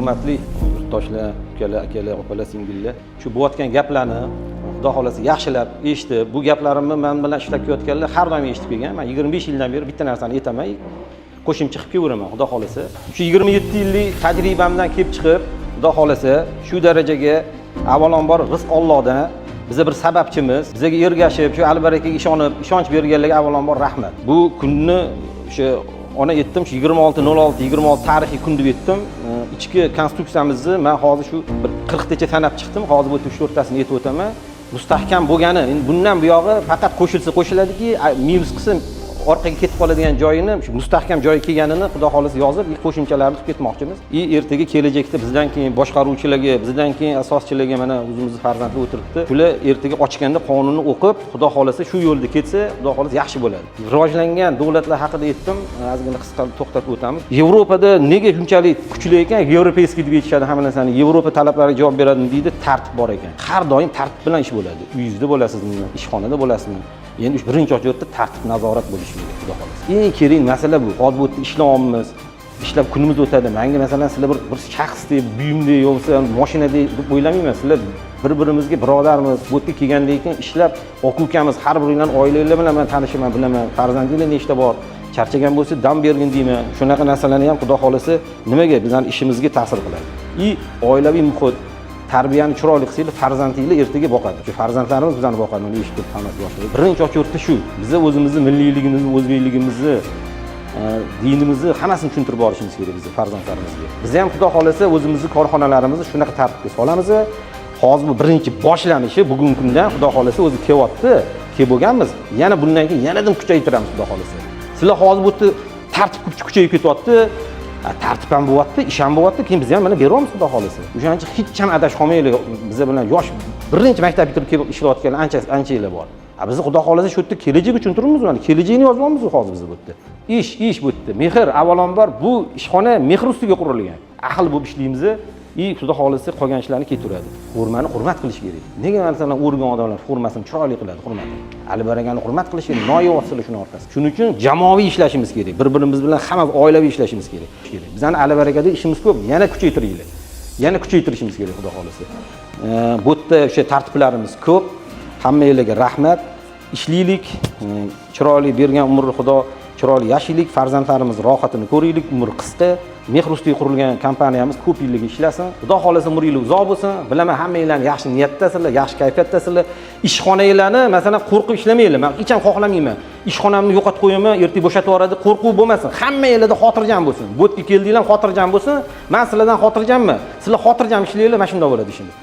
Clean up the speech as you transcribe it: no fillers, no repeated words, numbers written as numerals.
hurmatli yurtdoshlar, ukalar, akalar, opalar, singillar, shu bo'layotgan gaplarni Xudo xolasa yaxshilab eshitib, bu gaplarimni men bilan ishlab kelayotganlar har doim eshitib kelgan. Men 25 yildan beri bitta narsani aytaman, qo'shimcha qilib kelaveraman, Xudo xolasa. Shu 27 yillik tajribamdan kelib chiqib, Xudo xolasa shu darajaga avvalambor rizq Allohdan, biza bir sababchimiz, bizga ergashib, shu albarakaga ishonib, ishonch berganlarga avvalambor rahmat. Bu kunni o'sha ona aytdim, shu 26/06/26 tarixiy kun deb aytdim. Ichki konstruksiyamizni men hozir shu bir 40 tacha sanab chiqdim. Hozir bu 3-4tasini aytib o'taman. Mustahkam bo'lgani, endi bundan bu yog'i faqat qo'shiladiki, minus qism orqaga ketib qoladigan joyini, shu mustahkam joyga kelganini Xudo xolasa yozib, qo'shimchalarni qilib ketmoqchimiz. Ertaga kelajakda bizdan keyin boshqaruvchilarga, bizdan keyin asoschilarga mana o'zimizning farzandlar o'tiribdi. Ular ertaga ochganda qonunni o'qib, Xudo xolasa shu yo'lda ketsa, Xudo xolasa yaxshi bo'ladi. Rivojlangan davlatlar haqida aytdim, ozgina qisqa to'xtatib o'tamiz. Yevropada nega shunchalik kuchli ekan? Yevropeyskiy deb aytishadi hamma narsani. Yevropa talablariga javob beradi deydi, tartib bor ekan. Har doim tartib bilan ish bo'ladi. Uyingizda bo'lasizmi, ishxonada bo'lasizmi? Endi birinchi o'rinda tartib, nazorat bo'lishi kerak, Xudo xolasa. Eng kerak masala bu. Hozir bu yerda ishlayapmiz, ishlab kunimiz o'tadi. Menga masalan sizlar bir shaxs deb, buyumdek yo'lsa, mashinadek deb o'ylamayman. Sizlar bir-birimizga birodarmiz. Bu yerga kelgandan keyin ishlab, aka-ukamiz, har biringlar oilalar bilan men tanishaman, bilaman. Farzandinglar nechta bor? Charchagan bo'lsa, dam bergin deyman. Shunaqa narsalarni ham Xudo xolasa nimaga bizning ishimizga ta'sir qiladi. Oilaviy muhit, tarbiyani chiroyli qilsanglar, farzandinglar ertaga boqadi. Shu farzandlarimiz bizani boqadi. Uni eshitib hammasi yoshlar. Birinchi o'rinda shu. Biz o'zimizni milliyligimizni, o'zbekligimizni, dinimizni hammasini tushuntirib borishimiz kerak biz farzandlarimizga. Biz ham Xudo xolasa o'zimizni korxonalarimizni shunaqa tartibga solamiz. Hozir bu birinchi boshlanishi bugungi kundan Xudo xolasa o'zi kelyapti. Kelib bo'lganmiz. Yana bundan keyin yanada kuchaytiramiz Xudo xolasa. Sizlar hozir bu yerda tartib kuchayib ketyapti. Tartib ham bo'lyapti, ish ham bo'lyapti, keyin biz ham mana beramiz Xudo xolasa. O'shaning uchun hech ham adashib qolmaylik. Biz bilan yosh birinchi maktab bitirib kelib ishlayotganlar ancha yillar bor. Biz Xudo xolasa shu yerda kelajak uchun turibmiz, mana kelajakni yozyapmiz hozir biz bu yerda. Ish bu yerda. Mehr avvalambor bu ishxona mehr ustiga qurilgan. Ahil bo'lib ishlaymiz. Xudo xolasa qolgan ishlarni ketaveradi. Hurmani hurmat qilish kerak. Nega masalan o'rgan odamlar hurmasini chiroyli qiladi, hurmatni. Albaragani hurmat qilish kerak, noyovasizlar shuning orqasida. Shuning uchun jamoaviy ishlashimiz kerak. Bir-birimiz bilan hammamiz oilaviy ishlashimiz kerak. Bizning albarakada ishimiz ko'p, yana kuchaytiringlar. Yana kuchaytirishimiz kerak Xudo xolasa. Bu yerda o'sha tartiblarimiz ko'p. Hammangizlarga rahmat. Ishlaylik, chiroyli bergan umrni Xudo chiroyli yashaylik, farzandlarimiz rohatini ko'raylik, umr qisqa. Mehr ustiga qurilgan kompaniyamiz ko'p yillik ishlasin. Xudo xolasa umringiz uzoq bo'lsin. Bilaman hammangizlar yaxshi niyatdasizlar, yaxshi kayfiyatdasizlar. Ishxonangizlarni masalan qo'rqib ishlamanglar. Men hech ham xohlamayman. Ishxonamni yo'qotib qo'yaman, ertaga bo'shatib yuboradi, qo'rquv bo'lmasin. Hammangizlarda xotirjam bo'lsin. Bu yerga keldinglar, xotirjam bo'lsin. Men sizlardan xotirjamman. Sizlar xotirjam ishlanglar, mana shunday bo'ladi ishimiz.